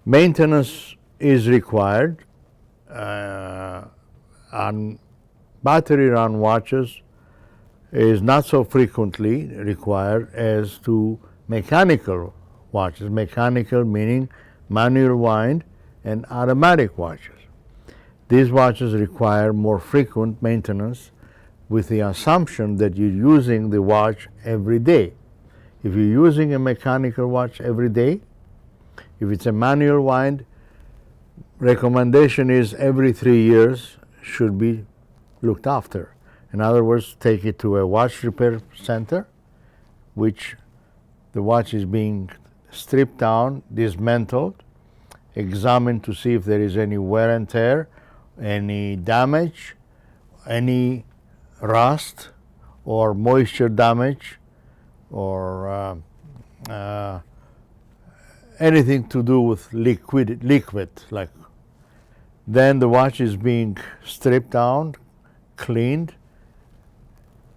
Maintenance is required on battery run watches is not so frequently required as to mechanical watches. Mechanical meaning manual wind and automatic watches. These watches require more frequent maintenance with the assumption that you're using the watch every day. If you're using a mechanical watch every day, if it's a manual wind, recommendation is every 3 years should be looked after. In other words, take it to a watch repair center, which the watch is being stripped down, dismantled, examined to see if there is any wear and tear, any damage, any rust or moisture damage, or anything to do with liquid like. Then the watch is being stripped down, cleaned,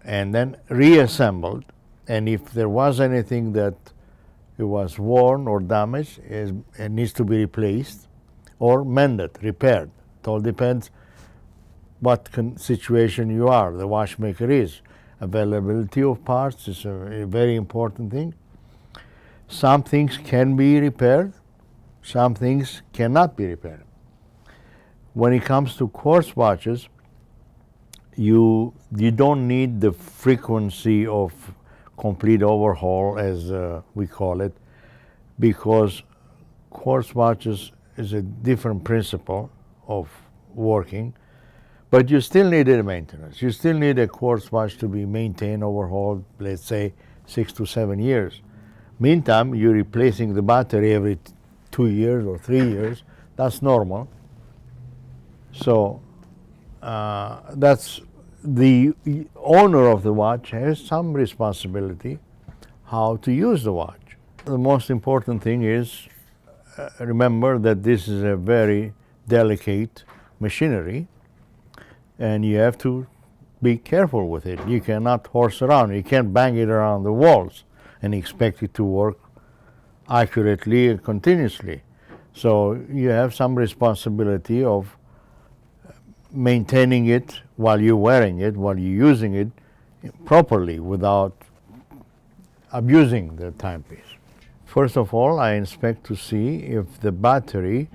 and then reassembled. And if there was anything that it was worn or damaged, it needs to be replaced or mended, repaired. It all depends what situation you are, the watchmaker is. Availability of parts is a very important thing. Some things can be repaired, some things cannot be repaired. When it comes to quartz watches, you don't need the frequency of complete overhaul, as we call it, because quartz watches is a different principle of working, but you still need a maintenance. You still need a quartz watch to be maintained, overhauled, let's say 6 to 7 years. Meantime, you're replacing the battery every 2 years or 3 years. That's normal. So that's the owner of the watch has some responsibility how to use the watch. The most important thing is remember that this is a very delicate machinery, and you have to be careful with it. You cannot horse around. You can't bang it around the walls and expect it to work accurately and continuously. So you have some responsibility of maintaining it while you're wearing it, while you're using it properly without abusing the timepiece. First of all, I inspect to see if the battery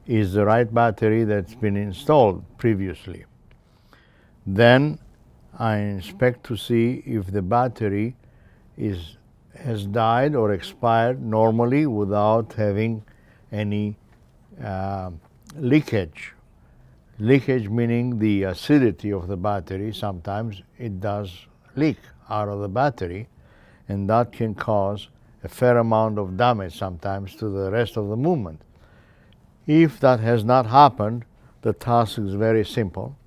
is the right battery that's been installed previously. Then I inspect to see if the battery has died or expired normally without having any leakage. Leakage meaning the acidity of the battery. Sometimes it does leak out of the battery, and that can cause a fair amount of damage sometimes to the rest of the movement. If that has not happened, the task is very simple.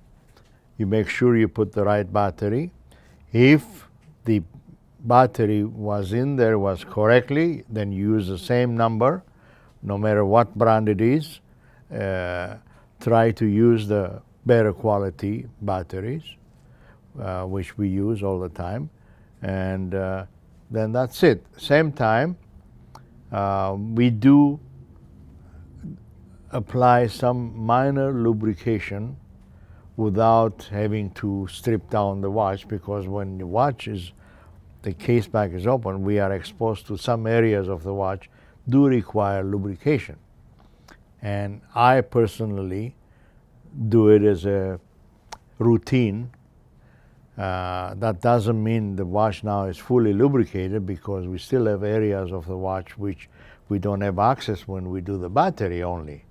You make sure you put the right battery. If the battery was in there was correctly, then you use the same number, no matter what brand it is. Try to use the better quality batteries, which we use all the time, and then that's it. Same time, we do apply some minor lubrication without having to strip down the watch, because when the watch is, the case back is open, we are exposed to some areas of the watch do require lubrication. And I personally do it as a routine. That doesn't mean the watch now is fully lubricated, because we still have areas of the watch which we don't have access when we do the battery only.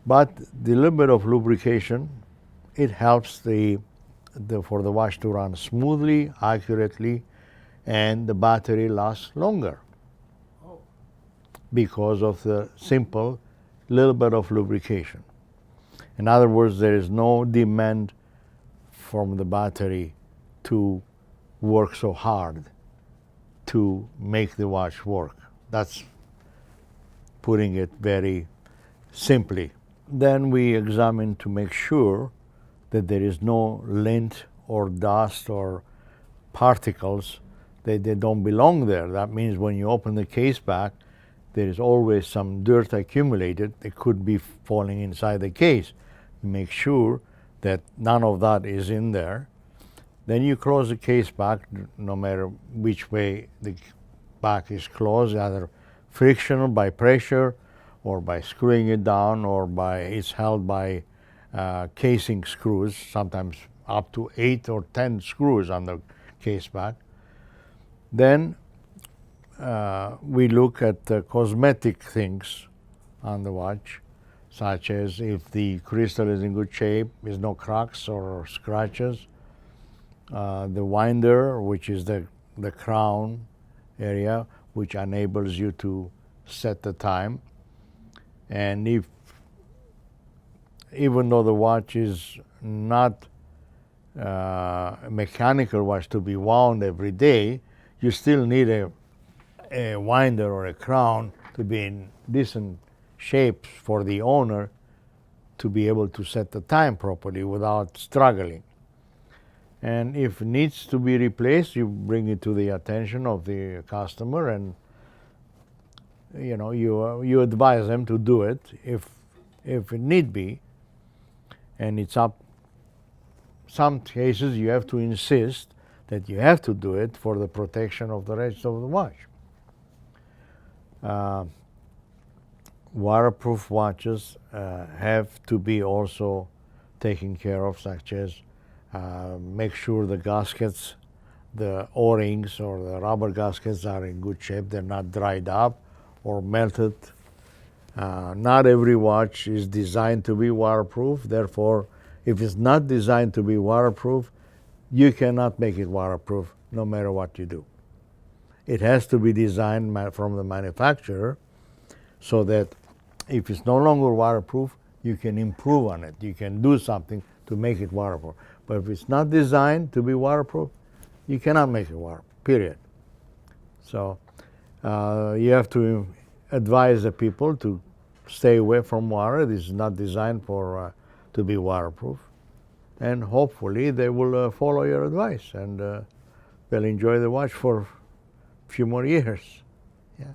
But the little bit of lubrication, it helps for the watch to run smoothly, accurately, and the battery lasts longer because of the simple little bit of lubrication. In other words, there is no demand from the battery to work so hard to make the watch work. That's putting it very simply. Then we examine to make sure that there is no lint or dust or particles, they don't belong there. That means when you open the case back, there is always some dirt accumulated that could be falling inside the case. You make sure that none of that is in there. Then you close the case back, no matter which way the back is closed, either frictional by pressure, or by screwing it down, or by it's held by casing screws, sometimes up to 8 or 10 screws on the case back. Then we look at the cosmetic things on the watch, such as if the crystal is in good shape, there's no cracks or scratches. The winder, which is the crown area, which enables you to set the time. And even though the watch is not a mechanical watch to be wound every day, you still need a winder or a crown to be in decent shape for the owner to be able to set the time properly without struggling. And if it needs to be replaced, you bring it to the attention of the customer, and you advise them to do it if it need be. And it's up. Some cases you have to insist that you have to do it for the protection of the rest of the watch. Waterproof watches have to be also taken care of, such as make sure the gaskets, the O-rings or the rubber gaskets are in good shape. They're not dried up or melted. Not every watch is designed to be waterproof. Therefore, if it's not designed to be waterproof, you cannot make it waterproof no matter what you do. It has to be designed from the manufacturer so that if it's no longer waterproof, you can improve on it. You can do something to make it waterproof. But if it's not designed to be waterproof, you cannot make it waterproof, period. So you have to advise the people to stay away from water. This is not designed to be waterproof. And hopefully they will follow your advice, and they'll enjoy the watch for a few more years. Yeah.